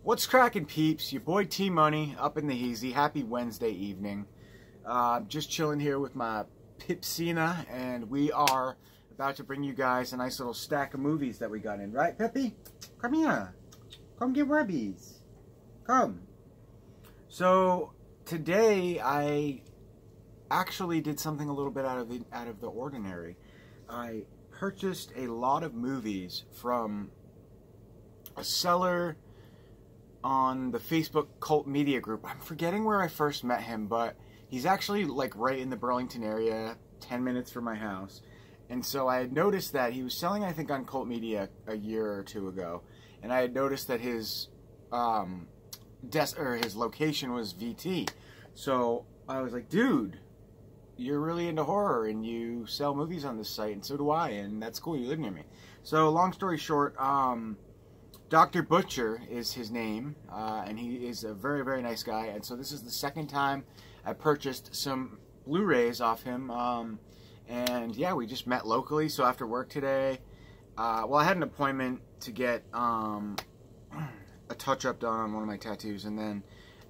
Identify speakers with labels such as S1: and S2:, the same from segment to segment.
S1: What's cracking, peeps? Your boy T-Money up in the Heezy. Happy Wednesday evening. Just chilling here with my Pipsina, and we are about to bring you guys a nice little stack of movies that we got in. Right, Peppy? Come here. Come get rubbies. Come. So, today I actually did something a little bit out of the ordinary. I purchased a lot of movies from a seller on the Facebook cult media group. I'm forgetting where I first met him, but he's actually like right in the Burlington area, 10 minutes from my house. And so I had noticed that he was selling, I think, on Cult Media a year or two ago. And I had noticed that his his location was VT. So I was like, dude, you're really into horror and you sell movies on this site, and so do I, and that's cool, you live near me. So long story short, Dr. Butcher is his name, and he is a very, very nice guy. And so this is the second time I purchased some Blu-rays off him. And yeah, we just met locally. So after work today, well, I had an appointment to get a touch-up done on one of my tattoos. And then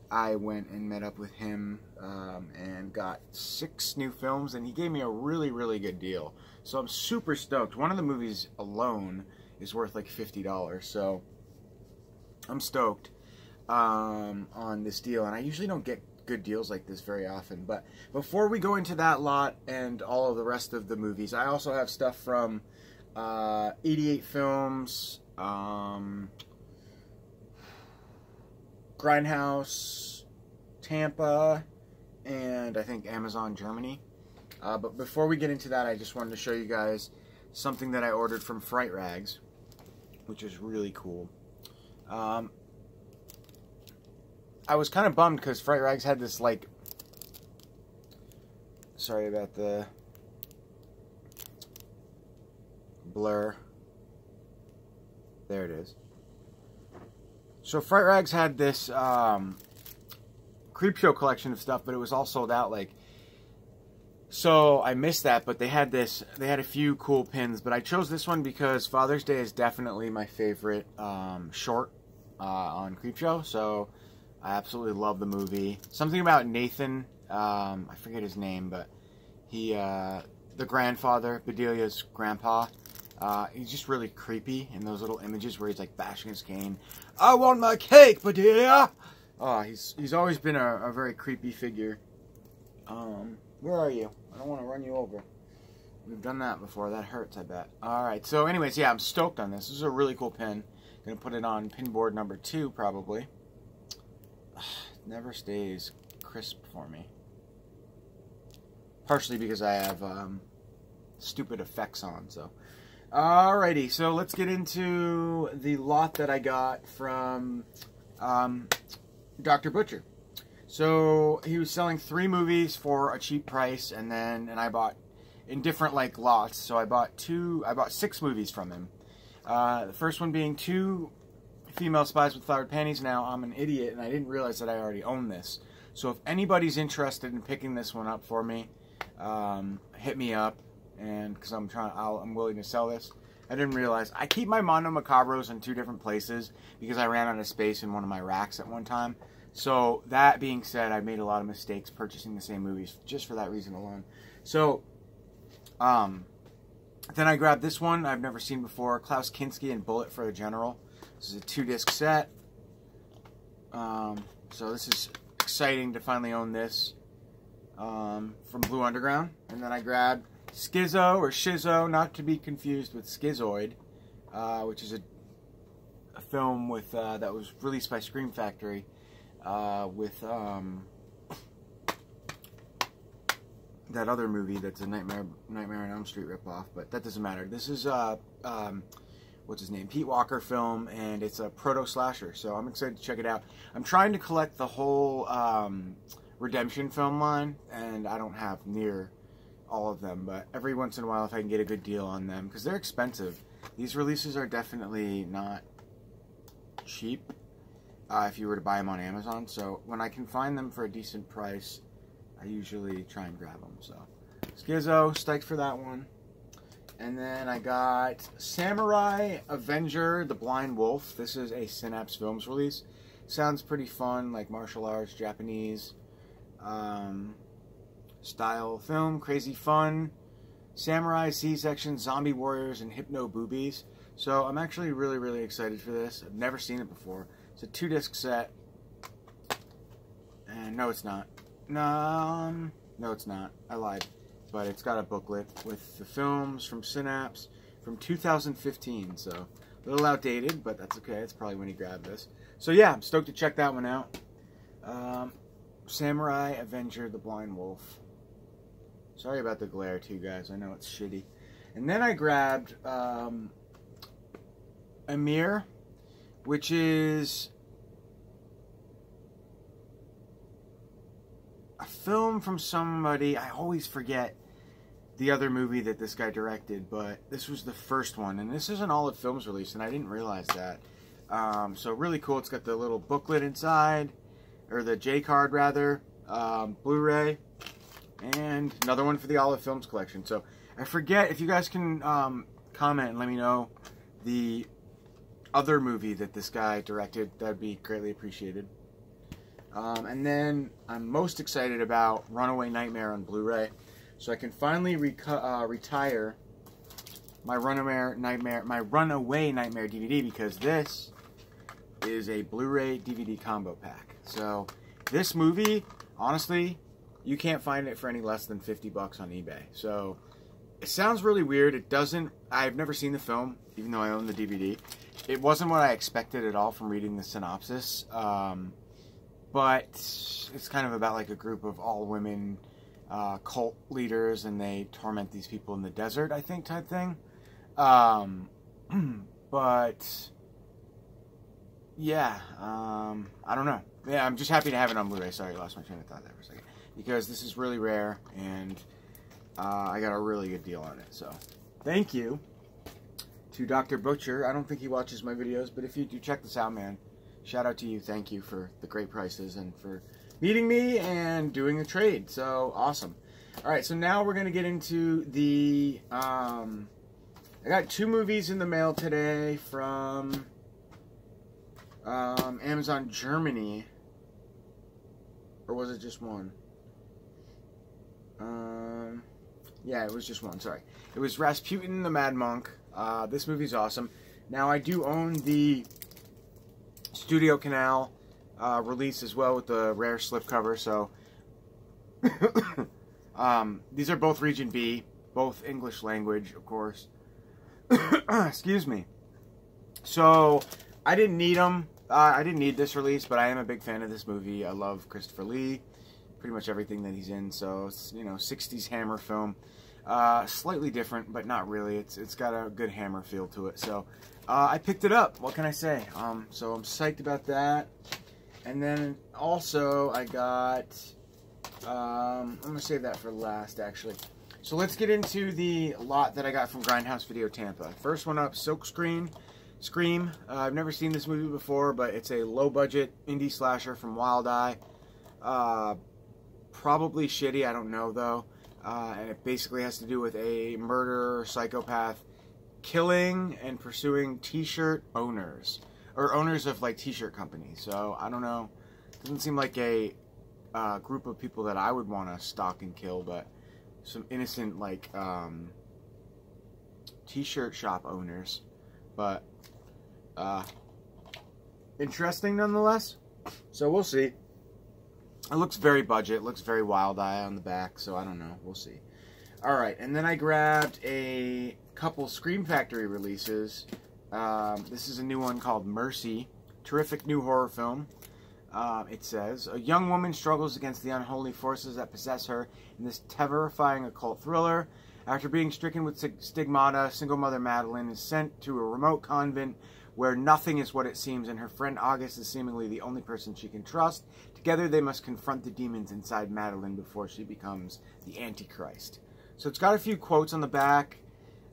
S1: I went and met up with him and got 6 new films. And he gave me a really, really good deal. So I'm super stoked. One of the movies alone is worth like $50. So I'm stoked on this deal, and I usually don't get good deals like this very often. But before we go into that lot and all of the rest of the movies, I also have stuff from 88 Films, Grindhouse, Tampa, and I think Amazon Germany. But before we get into that, I just wanted to show you guys something that I ordered from Fright Rags, which is really cool. I was kind of bummed because Fright Rags had this, like, sorry about the blur. There it is. So Fright Rags had this Creepshow collection of stuff, but it was all sold out, like. So I missed that, but they had this. They had a few cool pins, but I chose this one because Father's Day is definitely my favorite short on Creepshow. So I absolutely love the movie. Something about Nathan, I forget his name, but he, the grandfather, Bedelia's grandpa. He's just really creepy in those little images where he's like bashing his cane. I want my cake, Bedelia. Oh, he's always been a very creepy figure. Where are you? I don't want to run you over. We've done that before. That hurts, I bet. Alright, so anyways, yeah, I'm stoked on this. This is a really cool pin. Gonna put it on pinboard number 2, probably. Never stays crisp for me. Partially because I have stupid effects on, so. Alrighty, so let's get into the lot that I got from Dr. Butcher. So he was selling 3 movies for a cheap price, and I bought in different like lots. So I bought 6 movies from him. The first one being 2 Female Spies with Flowered Panties. Now I'm an idiot and I didn't realize that I already own this. So if anybody's interested in picking this one up for me, hit me up, and because I'm willing to sell this. I didn't realize I keep my Mondo Macabros in 2 different places because I ran out of space in one of my racks at one time. So, that being said, I made a lot of mistakes purchasing the same movies just for that reason alone. So, then I grabbed this one I've never seen before, Klaus Kinski and Bullet for a General. This is a 2-disc set. So this is exciting to finally own this from Blue Underground. And then I grabbed Schizo, or Shizzo, not to be confused with Schizoid, which is a film with that was released by Scream Factory. With that other movie that's a Nightmare on Elm Street ripoff, but that doesn't matter. This is what's his name, Pete Walker film, and it's a proto-slasher, so I'm excited to check it out. I'm trying to collect the whole Redemption film line, and I don't have near all of them, but every once in a while if I can get a good deal on them, because they're expensive. These releases are definitely not cheap. If you were to buy them on Amazon, so when I can find them for a decent price, I usually try and grab them. So Schizo, stoked for that one. And then I got Samurai Avenger, The Blind Wolf. This is a Synapse Films release. Sounds pretty fun, like martial arts, Japanese style film. Crazy fun. Samurai, C-section, zombie warriors, and hypno boobies. So I'm actually really, really excited for this. I've never seen it before. It's a 2-disc set. And no, it's not. No, it's not. I lied. But it's got a booklet with the films from Synapse from 2015. So a little outdated, but that's okay. It's probably when he grabbed this. So yeah, I'm stoked to check that one out. Samurai Avenger, The Blind Wolf. Sorry about the glare too, guys. I know it's shitty. And then I grabbed Amir, which is a film from somebody. I always forget the other movie that this guy directed, but this was the first one. And this is an Olive Films release, and I didn't realize that. So really cool. It's got the little booklet inside, or the J card rather, Blu-ray, and another one for the Olive Films collection. So I forget, if you guys can comment and let me know the other movie that this guy directed, that'd be greatly appreciated. And then I'm most excited about Runaway Nightmare on Blu-ray, so I can finally retire my Runaway Nightmare DVD, because this is a Blu-ray DVD combo pack. So this movie, honestly, you can't find it for any less than 50 bucks on eBay. So it sounds really weird. It doesn't. I've never seen the film, even though I own the DVD. It wasn't what I expected at all from reading the synopsis. But it's kind of about like a group of all-women cult leaders, and they torment these people in the desert, I think, type thing. But yeah, I don't know. Yeah, I'm just happy to have it on Blu-ray. Sorry, I lost my train of thought there for a second. Because this is really rare, and I got a really good deal on it. So thank you to Dr. Butcher. I don't think he watches my videos, but if you do, check this out, man. Shout out to you. Thank you for the great prices and for meeting me and doing a trade. So awesome. All right, so now we're going to get into the... I got 2 movies in the mail today from Amazon Germany. Or was it just one? Yeah, it was just one, sorry. It was Rasputin the Mad Monk. This movie's awesome. Now, I do own the Studio Canal release as well with the rare slipcover, so these are both Region B, both English language, of course. Excuse me. So, I didn't need them. I didn't need this release, but I am a big fan of this movie. I love Christopher Lee, pretty much everything that he's in. So, it's, you know, 60s Hammer film. Slightly different, but not really. It's got a good Hammer feel to it. So, I picked it up. What can I say? So I'm psyched about that. And then also I got, I'm going to save that for last, actually. So let's get into the lot that I got from Grindhouse Video Tampa. First one up, Silkscreen. Scream. I've never seen this movie before, but it's a low-budget indie slasher from Wild Eye. Probably shitty, I don't know, though. And it basically has to do with a murderer, psychopath, killing and pursuing t-shirt owners. Or owners of, like, t-shirt companies. So, I don't know. Doesn't seem like a group of people that I would want to stalk and kill, but some innocent, like, t-shirt shop owners. But, interesting nonetheless. So, we'll see. It looks very budget. It looks very Wild Eye on the back, so I don't know. We'll see. Alright, and then I grabbed a couple Scream Factory releases. This is a new one called Mercy. Terrific new horror film. It says, a young woman struggles against the unholy forces that possess her in this terrifying occult thriller. After being stricken with stigmata, single mother Madeline is sent to a remote convent where nothing is what it seems, and her friend August is seemingly the only person she can trust. Together they must confront the demons inside Madeline before she becomes the Antichrist. So it's got a few quotes on the back.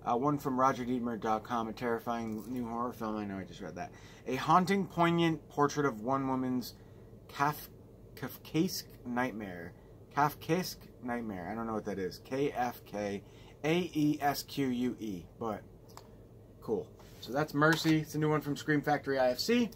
S1: One from RogerDeemer.com, a terrifying new horror film. I know, I just read that. A haunting, poignant portrait of one woman's Kafkaesque nightmare. Kafkaesque nightmare. I don't know what that is. Kafkaesque Aesque, but cool. So that's Mercy. It's a new one from Scream Factory IFC.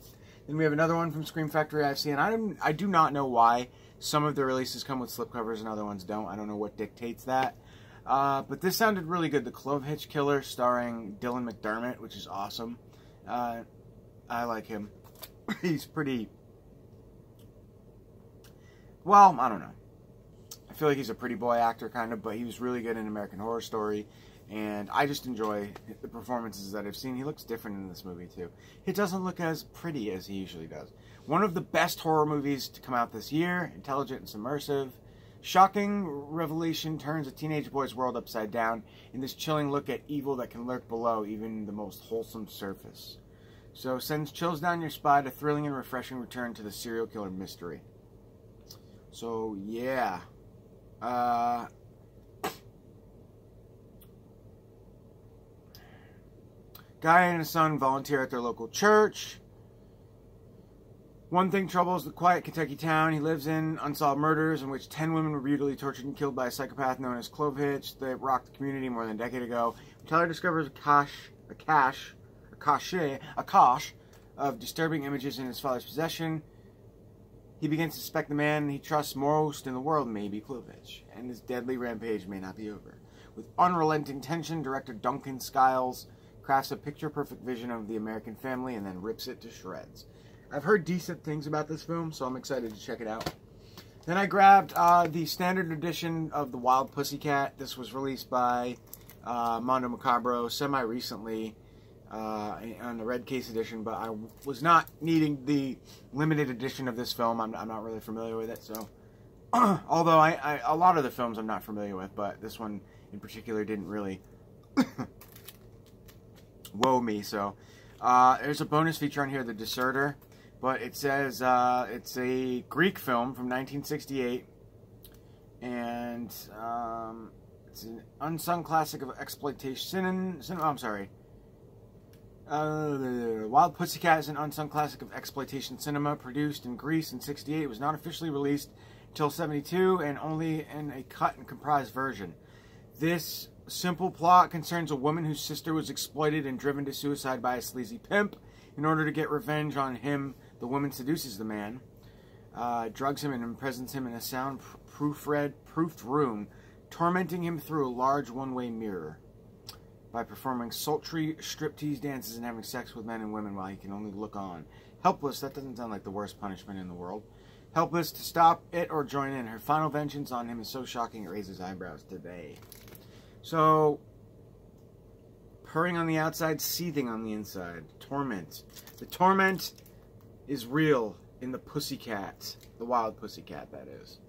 S1: Then we have another one from Scream Factory IFC, and I do not know why some of the releases come with slipcovers and other ones don't. I don't know what dictates that. But this sounded really good. The Clove Hitch Killer, starring Dylan McDermott, which is awesome. I like him. He's pretty... Well, I don't know. I feel like he's a pretty boy actor, kind of, but he was really good in American Horror Story. And I just enjoy the performances that I've seen. He looks different in this movie, too. He doesn't look as pretty as he usually does. One of the best horror movies to come out this year. Intelligent and submersive. Shocking revelation turns a teenage boy's world upside down in this chilling look at evil that can lurk below even the most wholesome surface. So sends chills down your spine, a thrilling and refreshing return to the serial killer mystery. So, yeah. Guy and his son volunteer at their local church. One thing troubles the quiet Kentucky town he lives in: unsolved murders in which 10 women were brutally tortured and killed by a psychopath known as Clove Hitch that rocked the community more than a decade ago. Tyler discovers a cache of disturbing images in his father's possession. He begins to suspect the man he trusts most in the world may be Clove Hitch, and his deadly rampage may not be over. With unrelenting tension, director Duncan Skiles crafts a picture-perfect vision of the American family and then rips it to shreds. I've heard decent things about this film, so I'm excited to check it out. Then I grabbed the standard edition of The Wild Pussycat. This was released by Mondo Macabro semi-recently on the red case edition, but I was not needing the limited edition of this film. I'm not really familiar with it, so... although a lot of the films I'm not familiar with, but this one in particular didn't really... woe me, so there's a bonus feature on here, The Deserter, but it says it's a Greek film from 1968, and it's an unsung classic of exploitation. Wild Pussycat is an unsung classic of exploitation cinema, produced in Greece in '68. It was not officially released until '72, and only in a cut and comprised version. This simple plot concerns a woman whose sister was exploited and driven to suicide by a sleazy pimp. In order to get revenge on him, the woman seduces the man, drugs him and imprisons him in a sound-proofed room, tormenting him through a large one-way mirror by performing sultry striptease dances and having sex with men and women while he can only look on. Helpless, that doesn't sound like the worst punishment in the world. Helpless to stop it or join in, her final vengeance on him is so shocking it raises eyebrows today. So, purring on the outside, seething on the inside. Torment. The torment is real in the Pussycat. The Wild Pussycat, that is.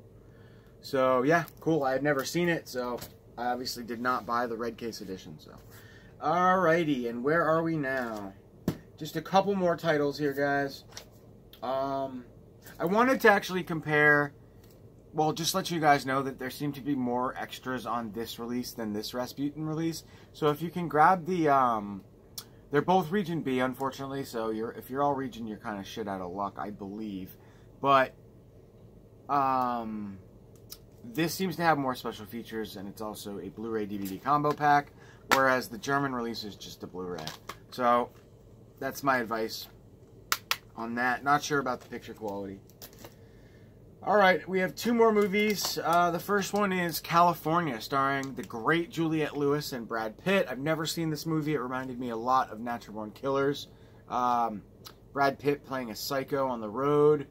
S1: So, yeah, cool. I had never seen it, so I obviously did not buy the red case edition. So, alrighty, and where are we now? Just a couple more titles here, guys. I wanted to actually compare... Well, just let you guys know that there seem to be more extras on this release than this Rasputin release. So if you can grab the, they're both Region B, unfortunately. So if you're all Region, you're kind of shit out of luck, I believe. But this seems to have more special features, and it's also a Blu-ray DVD combo pack, whereas the German release is just a Blu-ray. So that's my advice on that. Not sure about the picture quality. Alright, we have two more movies. The first one is California, starring the great Juliette Lewis and Brad Pitt. I've never seen this movie. It reminded me a lot of Natural Born Killers. Brad Pitt playing a psycho on the road,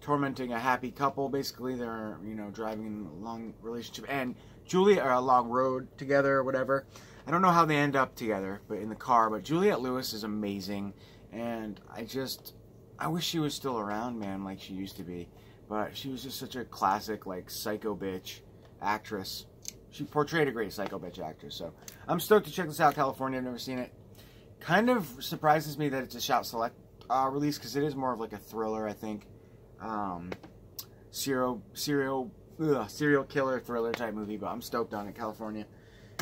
S1: tormenting a happy couple. Basically, they're, driving a long relationship. And Juliette are a long road together or whatever. I don't know how they end up together, but in the car. But Juliette Lewis is amazing. And I wish she was still around, man, like she used to be. But she was just such a classic, psycho bitch actress. She portrayed a great psycho bitch actress. So I'm stoked to check this out, California. I've never seen it. Kind of surprises me that it's a Shout Select release, because it is more of a thriller, I think. Serial killer thriller type movie, but I'm stoked on it, California.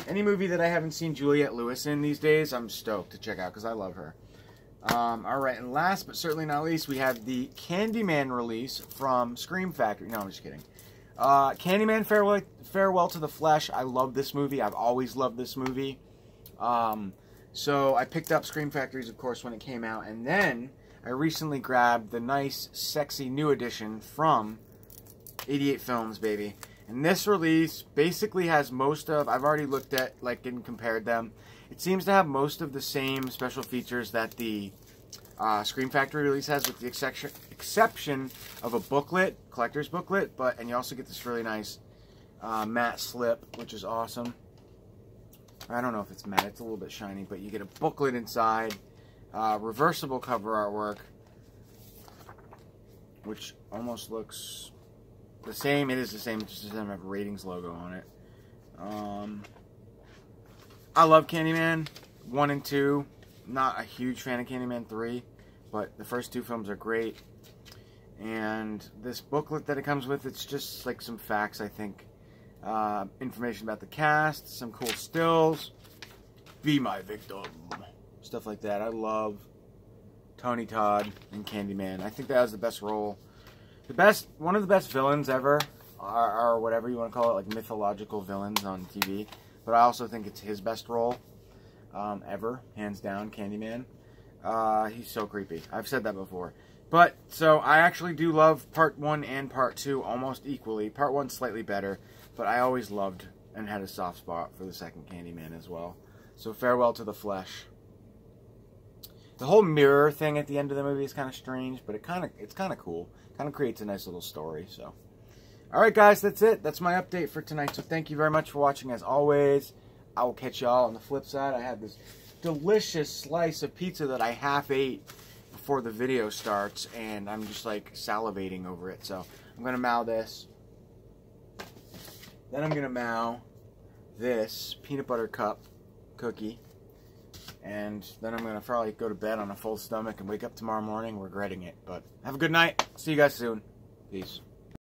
S1: Any movie that I haven't seen Juliette Lewis in these days, I'm stoked to check out, because I love her. Alright, and last but certainly not least, we have the Candyman release from Scream Factory. No, I'm just kidding. Candyman Farewell to the Flesh. I love this movie. I've always loved this movie. So I picked up Scream Factories, of course, when it came out. And then I recently grabbed the nice, sexy new edition from 88 Films, baby. And this release basically has most of... I've already looked at, like, and compared them. It seems to have most of the same special features that the Scream Factory release has, with the exception of a booklet, collector's booklet, and you also get this really nice matte slip, which is awesome. I don't know if it's matte, it's a little bit shiny, but you get a booklet inside, reversible cover artwork, which almost looks the same. It is the same, it just doesn't have a ratings logo on it. I love Candyman 1 and 2. Not a huge fan of Candyman 3, but the first 2 films are great. And this booklet that it comes with, it's just like some facts, I think. Information about the cast, some cool stills. Be my victim. Stuff like that. I love Tony Todd and Candyman. I think that was the best role. One of the best villains ever, or whatever you want to call it, like mythological villains on TV. But I also think it's his best role. Ever, hands down, Candyman. He's so creepy. I've said that before. But, so, I actually do love Part 1 and Part 2 almost equally. Part 1 slightly better, but I always loved and had a soft spot for the second Candyman as well. So, Farewell to the Flesh. The whole mirror thing at the end of the movie is kind of strange, but it's kind of cool. Kind of creates a nice little story, so. Alright guys, that's it. That's my update for tonight, so thank you very much for watching as always. I will catch y'all on the flip side. I have this delicious slice of pizza that I half ate before the video starts, and I'm just like salivating over it. So I'm going to mow this. Then I'm going to mow this peanut butter cup cookie. And then I'm going to probably go to bed on a full stomach and wake up tomorrow morning regretting it. But have a good night. See you guys soon. Peace.